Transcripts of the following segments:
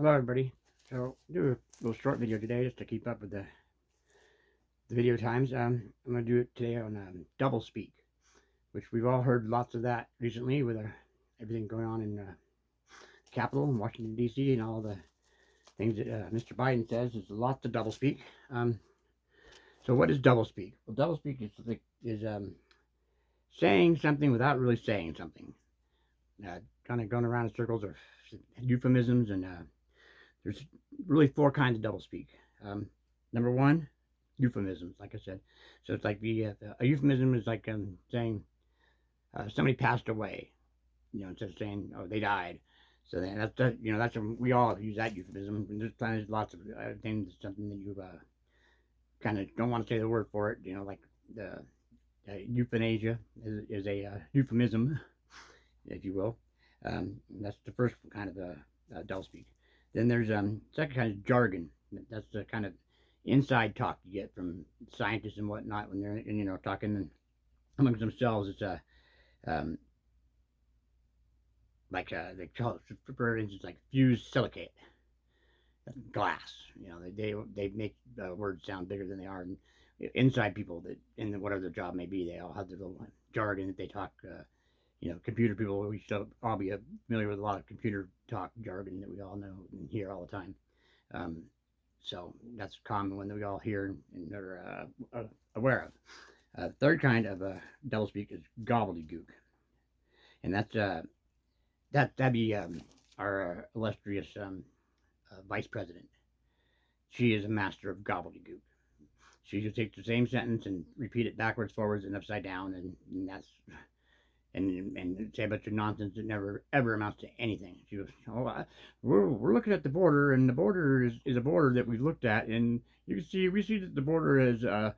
Hello everybody. So I'll do a little short video today just to keep up with the video times. I'm going to do it today on double speak, which we've all heard lots of that recently with everything going on in the Capitol in Washington D.C. and all the things that Mr. Biden says. There's lots of double speak. So what is double speak? Well, double speak is saying something without really saying something. Kind of going around in circles or euphemisms, and there's really four kinds of doublespeak. Number one, euphemisms, like I said. So it's like a euphemism is like saying somebody passed away, instead of saying, oh, they died. So then we all use that euphemism. And there's lots of things, something that you kind of don't want to say the word for it, like the euthanasia is a euphemism, if you will. That's the first kind of doublespeak. Then there's second kind of jargon. That's the kind of inside talk you get from scientists and whatnot when they're talking amongst themselves. It's they call it, for instance, like fused silicate glass. They make words sound bigger than they are. And inside people that in whatever their job may be, they all have their little jargon that they talk. Computer people, we should all be familiar with a lot of computer talk jargon that we all know and hear all the time. So that's a common one that we all hear and are aware of. Third kind of doublespeak is gobbledygook, and that'd be our illustrious vice president. She is a master of gobbledygook. She just takes the same sentence and repeat it backwards, forwards, and upside down, and that's and say a bunch of nonsense that never ever amounts to anything. She goes, "Oh, we're looking at the border, and the border is a border that we've looked at, and we see that the border is a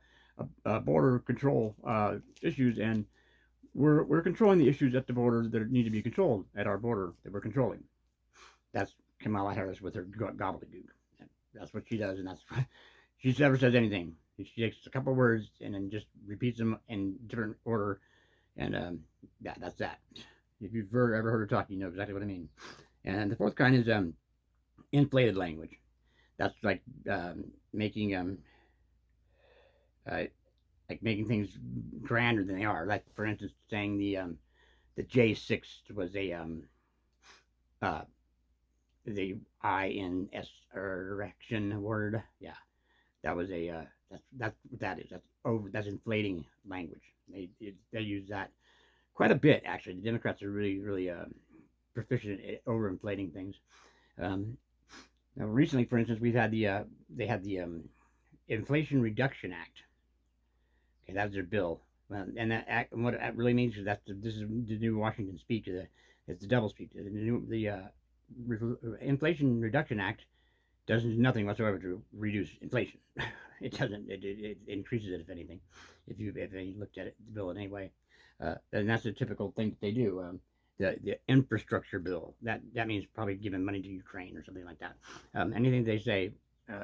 border control issues, and we're controlling the issues at the border that need to be controlled at our border that we're controlling." That's Kamala Harris with her gobbledygook. That's what she does, and that's she never says anything. She takes a couple words and then just repeats them in different order. And that's that. If you've ever heard her talk, you know exactly what I mean. And the fourth kind is inflated language. That's making making things grander than they are. Like, for instance, saying the J6 was the INS erection word. Yeah, that was that's what that is. That's inflating language. They use that quite a bit, actually. The Democrats are really proficient at overinflating things. Now, recently, for instance, they had the Inflation Reduction Act. Okay, that was their bill, and that act, and what it really means is this is the new Washington speak it's the double speak. The Inflation Reduction Act does nothing whatsoever to reduce inflation. It doesn't. It increases it, if anything. If you looked at the bill in any way, and that's a typical thing that they do. The infrastructure bill, that means probably giving money to Ukraine or something like that. Anything they say,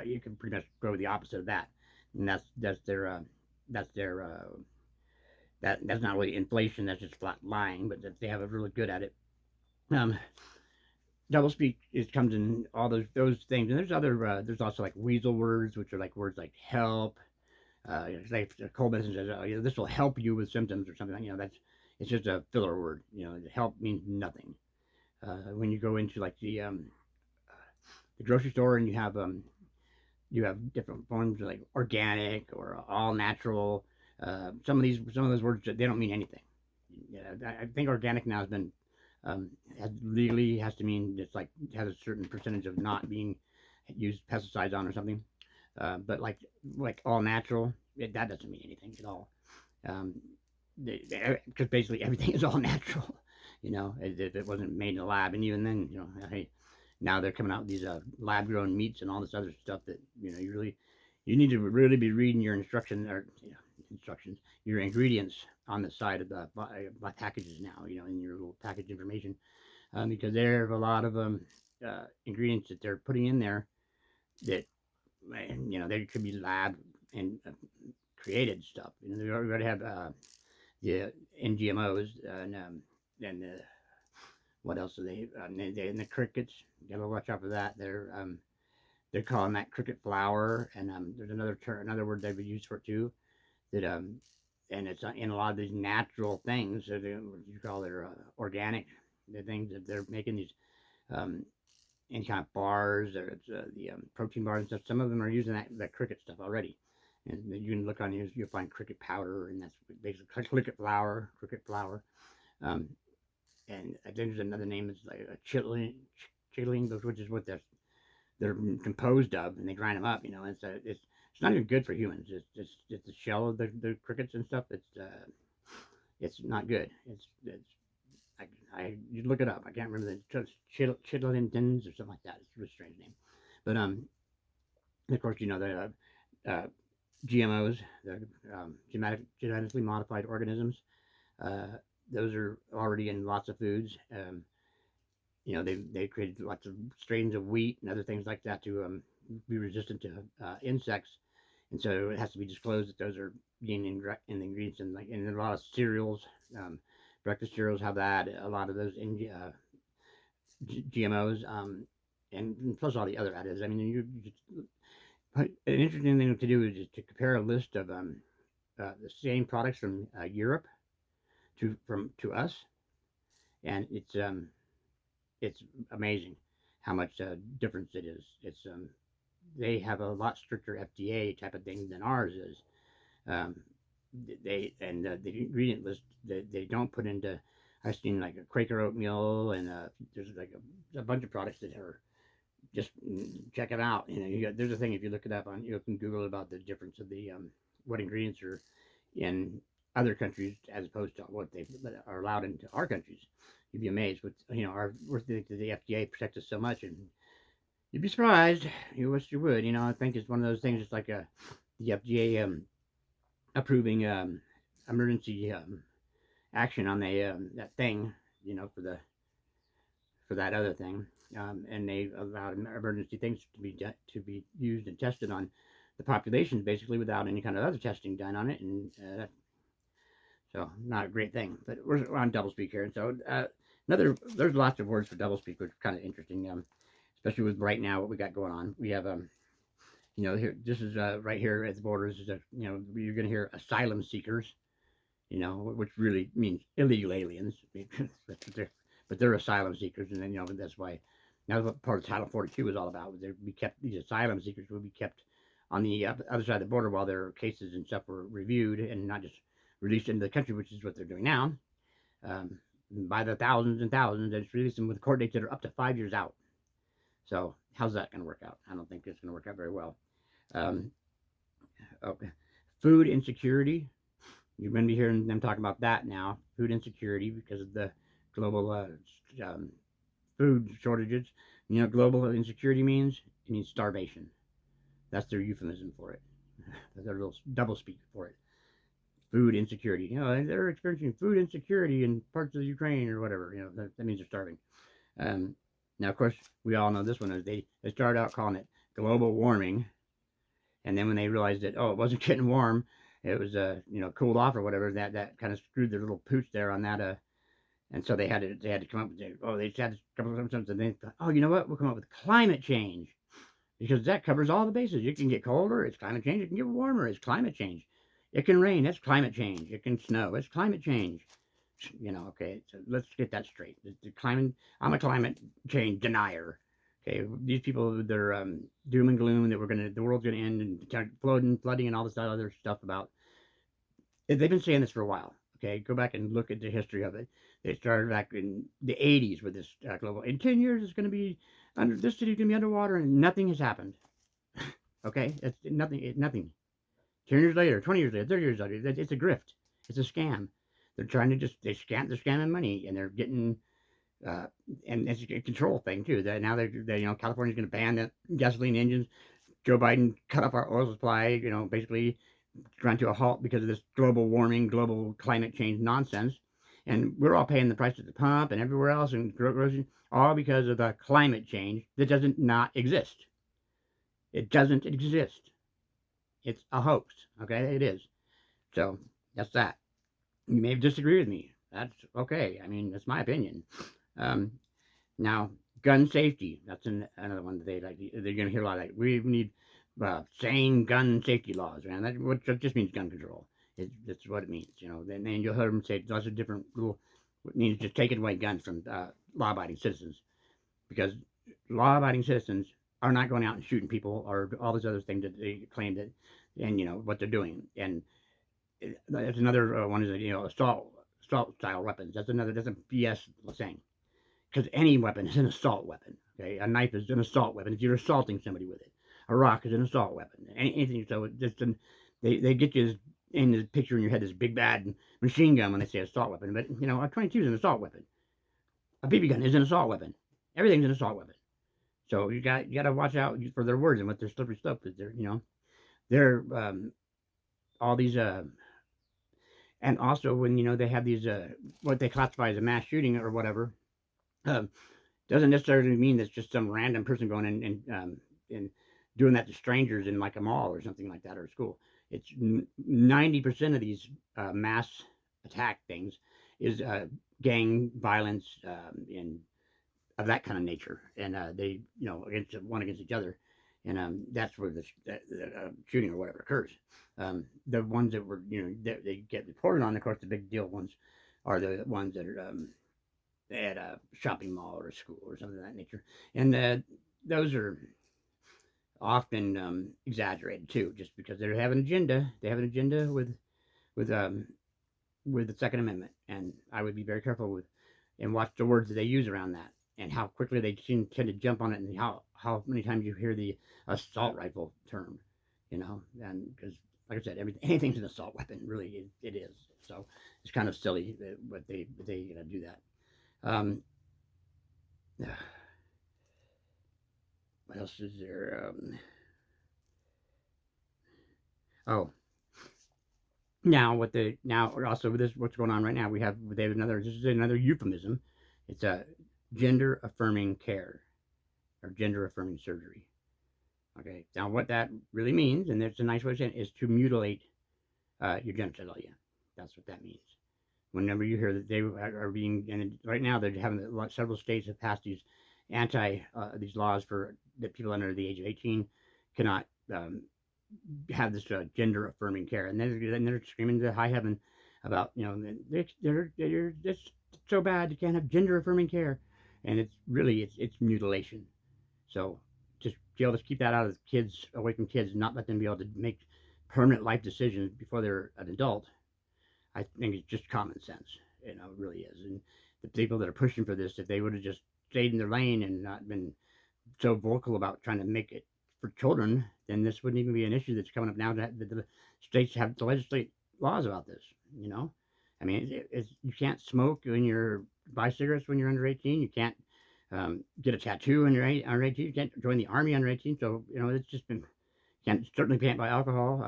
you can pretty much go the opposite of that, and that's their that's not really inflation. That's just flat lying. But they have it really good at it. Doublespeak comes in all those things, and there's other there's also like weasel words, which are like words like help. Like Cole Benson says, oh, this will help you with symptoms or something. It's just a filler word. Help means nothing. When you go into like the grocery store and you have different forms like organic or all natural. Some of those words, they don't mean anything. I think organic now has been legally has to mean it's like has a certain percentage of not being used pesticides on or something. But like all natural, that doesn't mean anything at all. Because basically everything is all natural. If it wasn't made in a lab, and even then, hey, now they're coming out with these lab grown meats and all this other stuff that you need to really be reading your instructions, your ingredients on the side of the packages now, in your little package information, because there's a lot of ingredients that they're putting in there that they could be lab and created stuff. They already have the NGMOs and What else are they? And the crickets. You gotta watch out for that. They're calling that cricket flour, and there's another word they would use for it too. That and it's in a lot of these natural things. So what you call their organic, the things that they're making these um, any kind of bars or it's, the protein bars and stuff. Some of them are using that cricket stuff already. And you can look on here, you'll find cricket powder, and that's basically cricket flour. Um, and I think there's another name, it's like a chitlin, which is what they're composed of, and they grind them up. It's not even good for humans. It's the shell of the crickets and stuff. It's not good. It's you look it up. I can't remember the chitlintons or something like that. It's a really strange name, but of course the GMOs, the genetically modified organisms. Uh, those are already in lots of foods. They created lots of strains of wheat and other things like that to be resistant to insects, and so it has to be disclosed that those are being in the ingredients and like in a lot of cereals. Um, Breakfast cereals have that. A lot of those GMOs, and plus all the other additives. I mean, an interesting thing to do is to compare a list of the same products from Europe to us, and it's amazing how much difference it is. They have a lot stricter FDA type of thing than ours is. Um, the ingredient list they don't put into. I've seen like a Quaker oatmeal and there's like a bunch of products that are just check it out. There's a thing if you look it up on you can Google about the difference of the what ingredients are in other countries as opposed to what they are allowed into our countries. You'd be amazed. But the FDA protects us so much, and you'd be surprised. You wish you would. I think it's one of those things. It's like the FDA approving emergency action on that thing. For that other thing, and they allowed emergency things to be used and tested on the population basically without any kind of other testing done on it, and so not a great thing. But we're on doublespeak here, and so there's lots of words for doublespeak, which is kind of interesting, especially with right now what we got going on. We have here this is right here at the borders is you're going to hear asylum seekers, which really means illegal aliens. But they're asylum seekers, and then that's why that's what part of Title 42 is all about. These asylum seekers would be kept on the other side of the border while their cases and stuff were reviewed and not just released into the country, which is what they're doing now. By the thousands and thousands, they just release them with court dates that are up to 5 years out. So how's that going to work out? I don't think it's going to work out very well. Okay. Food insecurity. You're going to be hearing them talk about that now. Food insecurity because of the global food shortages. Global insecurity means? It means starvation. That's their euphemism for it. That's their little double speak for it. Food insecurity. They're experiencing food insecurity in parts of Ukraine or whatever. That means they're starving. Now, of course, we all know this one is they started out calling it global warming, and then when they realized that it wasn't getting warm, it was cooled off or whatever. That kind of screwed their little pooch there on that. And so they had to come up with they had to come up with something. And they thought, you know what? We'll come up with climate change because that covers all the bases. It can get colder, it's climate change. It can get warmer, it's climate change. It can rain, that's climate change. It can snow, it's climate change. Okay, so let's get that straight. I'm a climate change denier. Okay, these people, they're doom and gloom that the world's gonna end and flooding and all this other stuff about. They've been saying this for a while. Okay, go back and look at the history of it. They started back in the 80s with this global. In 10 years, it's going to be this city's going to be underwater, and nothing has happened. Okay, it's nothing. Nothing. 10 years later, 20 years later, 30 years later, it's a grift. It's a scam. They're trying to they're scamming money, and they're getting and it's a control thing too. That now California's going to ban the gasoline engines. Joe Biden cut off our oil supply. Basically ground to a halt because of this global warming, global climate change nonsense. And we're all paying the price at the pump and everywhere else and groceries, all because of the climate change that doesn't not exist. It doesn't exist. It's a hoax. Okay, it is. So that's that. You may disagree with me. That's okay. I mean, that's my opinion. Um, Now, gun safety, that's another one that they're going to hear a lot of that. We need sane gun safety laws, man. Which just means gun control. That's what it means, you know. Then you'll hear them say lots of different little, it means just taking away guns from law-abiding citizens, because law-abiding citizens are not going out and shooting people or all these other things that they claim that, and you know what they're doing. And that's another one is, you know, assault style weapons. That's a BS thing, because any weapon is an assault weapon. Okay, a knife is an assault weapon if you're assaulting somebody with it. A rock is an assault weapon. Anything. So it just they get you in the picture in your head this big bad machine gun when they say assault weapon. But you know, a 22 is an assault weapon. A BB gun is an assault weapon. Everything's an assault weapon. So you got to watch out for their words and what their slippery stuff is. They're all these and also when you know they have these what they classify as a mass shooting or whatever. Um, doesn't necessarily mean that's just some random person going in and doing that to strangers in like a mall or something like that or a school. It's 90% of these mass attack things is gang violence and of that kind of nature, and they against one against each other, and that's where the shooting or whatever occurs. The ones that were they get reported on, of course, the big deal ones are the ones that are at a shopping mall or a school or something of that nature. And those are often exaggerated too, just because they have an agenda. They have an agenda with um, with the Second Amendment, and I would be very careful with and watch the words that they use around that, and how quickly they tend to jump on it, and how many times you hear the assault rifle term, and because like I said, anything's an assault weapon, really it is. So it's kind of silly what they do that. Um, what else is there? Oh, now also with this what's going on right now, they have another this is another euphemism. It's a gender affirming care or gender affirming surgery. Okay, now what that really means, and it's a nice way of saying it, is to mutilate your genitalia. That's what that means. Whenever you hear that they are being, and right now they're having several states have passed these laws for that people under the age of 18 cannot have this gender affirming care, and they're screaming to high heaven about they're it's so bad you can't have gender affirming care, and it's really it's mutilation. So just be able to keep that out of kids, away from kids, and not let them be able to make permanent life decisions before they're an adult. I think it's just common sense. It really is. And the people that are pushing for this, if they would have just stayed in their lane and not been so vocal about trying to make it for children, then this wouldn't even be an issue that's coming up now that the states have to legislate laws about this. You know, I mean, you can't smoke when you're buy cigarettes when you're under 18. You can't get a tattoo when you're under 18. You can't join the army under 18. So it's just been certainly can't buy alcohol.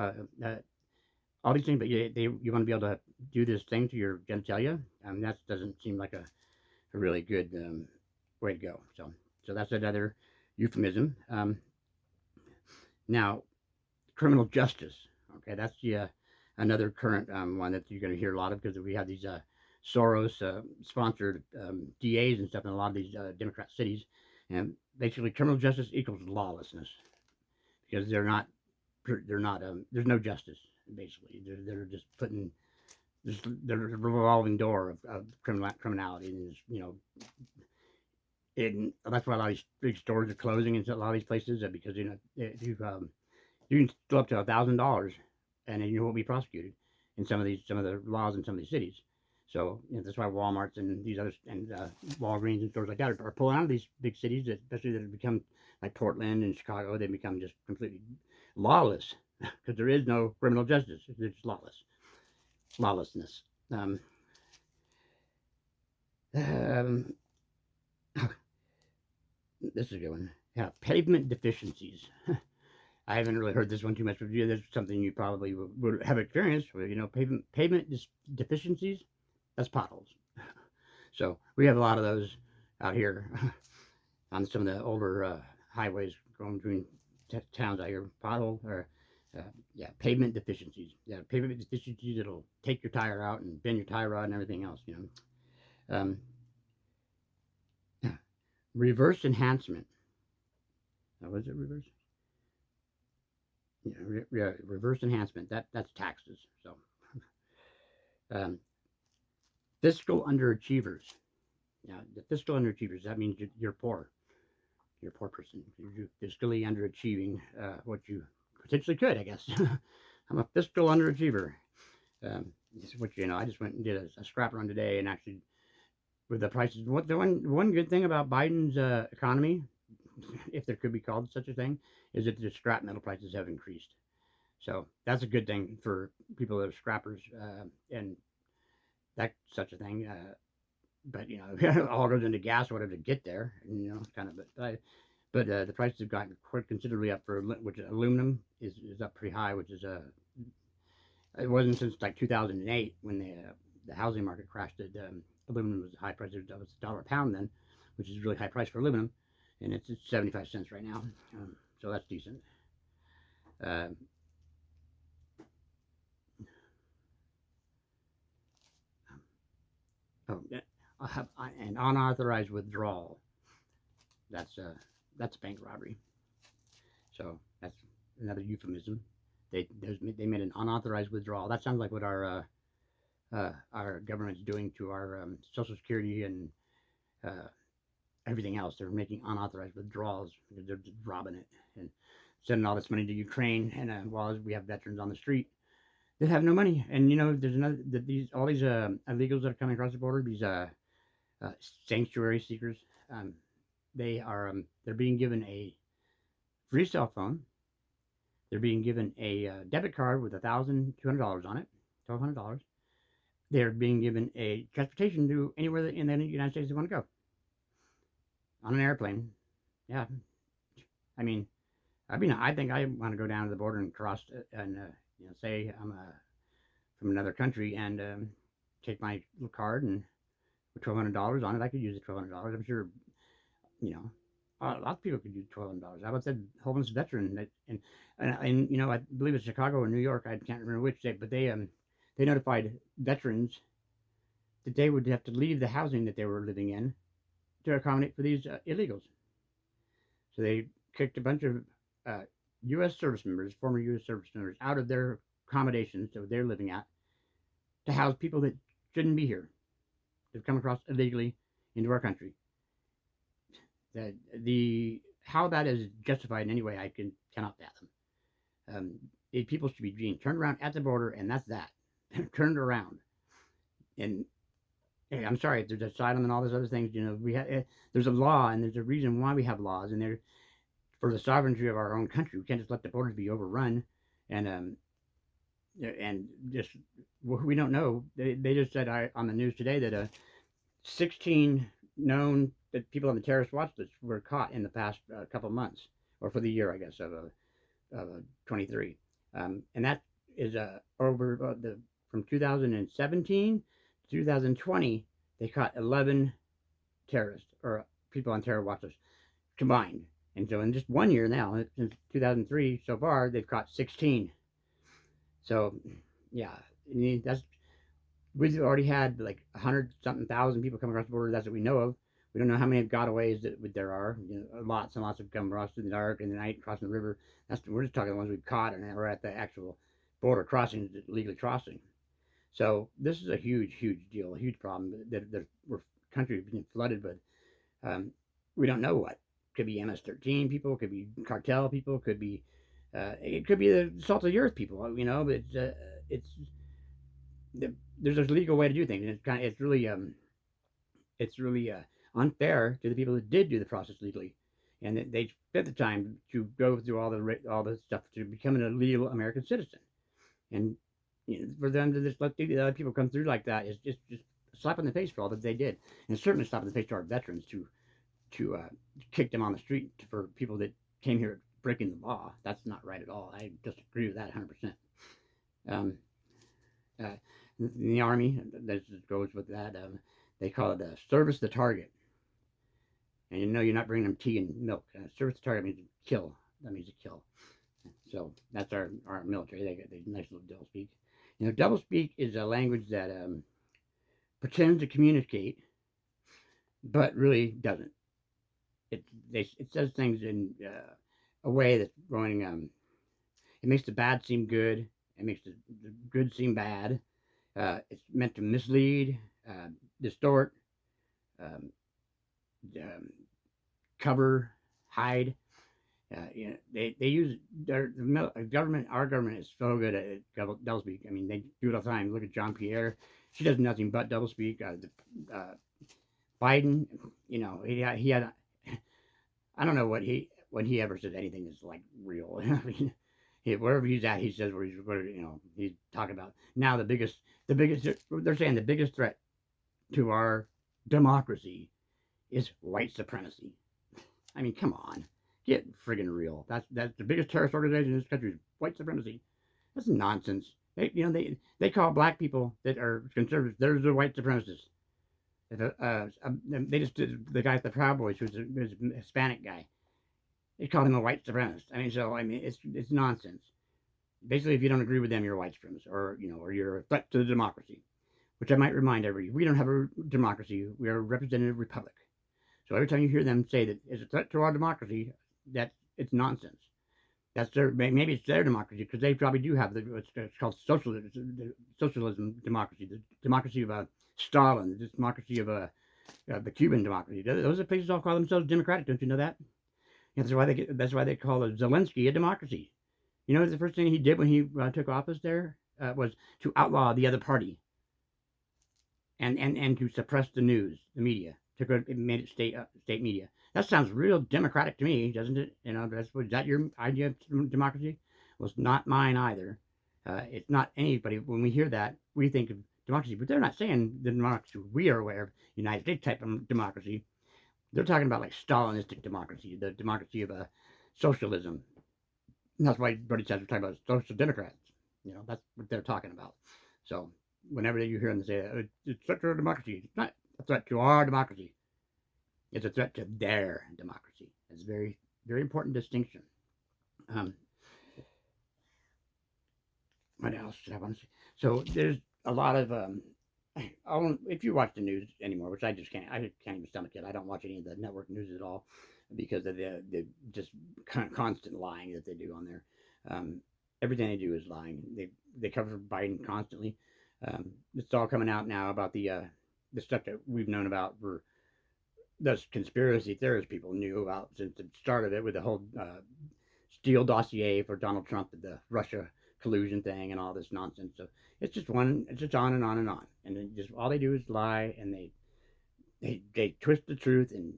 All these things, but you want to be able to do this thing to your genitalia. That doesn't seem like a really good way to go. So that's another euphemism. Now, criminal justice. Okay, that's the another current one that you're going to hear a lot of because we have these Soros sponsored DAs and stuff in a lot of these Democrat cities, and basically criminal justice equals lawlessness because they're not there's no justice basically. They're just putting just the revolving door of criminality, and that's why a lot of these big stores are closing in a lot of these places because you can steal up to $1,000 and then you won't be prosecuted in some of the laws in some of these cities. So that's why Walmart's and these others and Walgreens and stores like that are pulling out of these big cities, especially that have become like Portland and Chicago. They become just completely lawless because there is no criminal justice. It's lawlessness. Um, um, this is a good one. Yeah, pavement deficiencies. I haven't really heard this one too much, but there's something you probably would have experienced. Pavement deficiencies. That's potholes. So we have a lot of those out here on some of the older highways going between towns out here. Pothole or yeah, pavement deficiencies. Yeah, pavement deficiencies that'll take your tire out and bend your tire rod and everything else. Um, reverse enhancement. Was it reverse? Yeah, reverse enhancement. That's taxes. So um, fiscal underachievers. Yeah, the fiscal underachievers. That means you're poor. You're a poor person. You're fiscally underachieving what you potentially could, I guess. I'm a fiscal underachiever. Which I just went and did a scrap run today, and actually with the prices. What the one good thing about Biden's economy, if there could be called such a thing, is that the scrap metal prices have increased. So that's a good thing for people that are scrappers, and that's such a thing. But it all goes into gas or whatever to get there, and kind of. But the prices have gotten quite considerably up for which aluminum is up pretty high, which is it wasn't since like 2008 when the housing market crashed that aluminum was high price. It was $1 a pound then, which is really high price for aluminum, and it's at 75 cents right now. So that's decent. Uh, oh, I have an unauthorized withdrawal. That's uh, that's bank robbery. So that's another euphemism. They made an unauthorized withdrawal. That sounds like what our government's doing to our Social Security and uh, everything else. They're making unauthorized withdrawals because they're just robbing it and sending all this money to Ukraine. And while we have veterans on the street that have no money, and there's another these all these illegals that are coming across the border. These sanctuary seekers. Um, they're being given a free cell phone. They're being given a debit card with $1,200 on it, $1,200. They're being given a transportation to anywhere in the United States they want to go on an airplane. Yeah, I think I want to go down to the border and cross and say I'm from another country and take my little card and with $1,200 on it, I could use the $1,200. I'm sure you know lots of people could use $1,200. How about that homeless veteran that and I believe it's Chicago or New York. I can't remember which state, but they notified veterans that they would have to leave the housing that they were living in to accommodate for these illegals. So they kicked a bunch of U.S. service members, former U.S. service members, out of their accommodations that they're living at to house people that shouldn't be here, that have come across illegally into our country. The how that is justified in any way, I cannot fathom. People should be being turned around at the border, and that's that, turned around. And hey, I'm sorry, there's asylum and all those other things. We have there's a law, and there's a reason why we have laws, and they're for the sovereignty of our own country. We can't just let the borders be overrun, and just we don't know. They just said on the news today that 16 known that people on the terrorist watch list were caught in the past couple of months, or for the year, I guess, of 23, and that is over the from 2017 to 2020. They caught 11 terrorists or people on terror watch lists combined. And so in just 1 year now, since 2003 so far, they've caught 16. So, yeah, that's we've already had like 100 something thousand people come across the border. That's what we know of. We don't know how many gotaways that there are. Lots and lots have come across in the dark in the night, crossing the river. We're just talking the ones we've caught and we're at the actual border crossings, legally crossing. So this is a huge, huge deal, a huge problem that we're country being flooded with. We don't know what could be MS-13 people, could be cartel people, could be it could be the salt of the earth people. But it's there's a legal way to do things, and it's really unfair to the people that did do the process legally, and they spent the time to go through all the stuff to become an legal American citizen, and for them to just let the other people come through like that is just a slap in the face for all that they did, and certainly a slap in the face to our veterans to kick them on the street for people that came here breaking the law. That's not right at all. I disagree with that 100%. Um, uh, in the Army, that goes with that. They call it service the target. And you're not bringing them tea and milk. Service the target means kill. That means to kill. So that's our military. They got these nice little double speak. Double speak is a language that pretends to communicate, but really doesn't. it says things in a way that's going. It makes the bad seem good. It makes the good seem bad. It's meant to mislead, distort, um, um, cover, hide. They use the government. Our government is so good at doublespeak. I mean, they do it all the time. Look at John Pierre. She does nothing but doublespeak. Biden, he had. I don't know what he when he ever says anything is like real. I mean, wherever he's at, he says he's talking about now the biggest. They're saying the biggest threat to our democracy is white supremacy. I mean, come on, get friggin' real. That's the biggest terrorist organization in this country is white supremacy. That's nonsense. They call black people that are conservatives. They're the white supremacists. They just did the guy at the Proud Boys, who's a Hispanic guy. They called him a white supremacist. I mean, it's nonsense. Basically, if you don't agree with them, you're a white supremacist, or you're a threat to the democracy. Which I might remind everybody, we don't have a democracy. We are a representative republic. So every time you hear them say that it's a threat to our democracy, it's nonsense. That's maybe it's their democracy because they probably do have what's called socialism democracy, the democracy of Stalin, the democracy of the Cuban democracy. Those are places all call themselves democratic. Don't you know that? That's why they call Zelensky a democracy. You know, the first thing he did when he took office there was to outlaw the other party and to suppress the news, the media. It made it state media. That sounds real democratic to me, doesn't it? Was that your idea of democracy? Well, it's not mine either. It's not anybody. When we hear that, we think of democracy, but they're not saying the democracy we are aware of, United States type of democracy. They're talking about like Stalinistic democracy, the democracy of socialism. And that's why everybody says we're talking about social democrats. That's what they're talking about. So whenever you hear them say it's a threat to our democracy, it's not a threat to our democracy. It's a threat to their democracy. It's a very, very important distinction. What else did I want to say? So there's a lot of if you watch the news anymore, which I can't even stomach it. I don't watch any of the network news at all because of the just constant lying that they do on there. Everything they do is lying. They cover Biden constantly. It's all coming out now about the stuff that we've known about for those conspiracy theorists people knew about since the start of it with the whole Steele dossier for Donald Trump, the Russia collusion thing, and all this nonsense. So it's just on and on and on, and then just all they do is lie, and they twist the truth and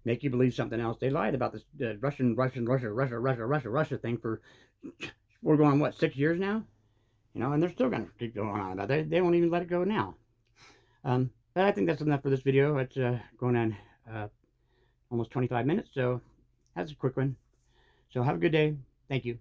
make you believe something else. They lied about this Russia thing for we're going what 6 years now, and they're still going to keep going on about it. They won't even let it go now. But I think that's enough for this video. It's going on almost 25 minutes, so that's a quick one. So have a good day. Thank you.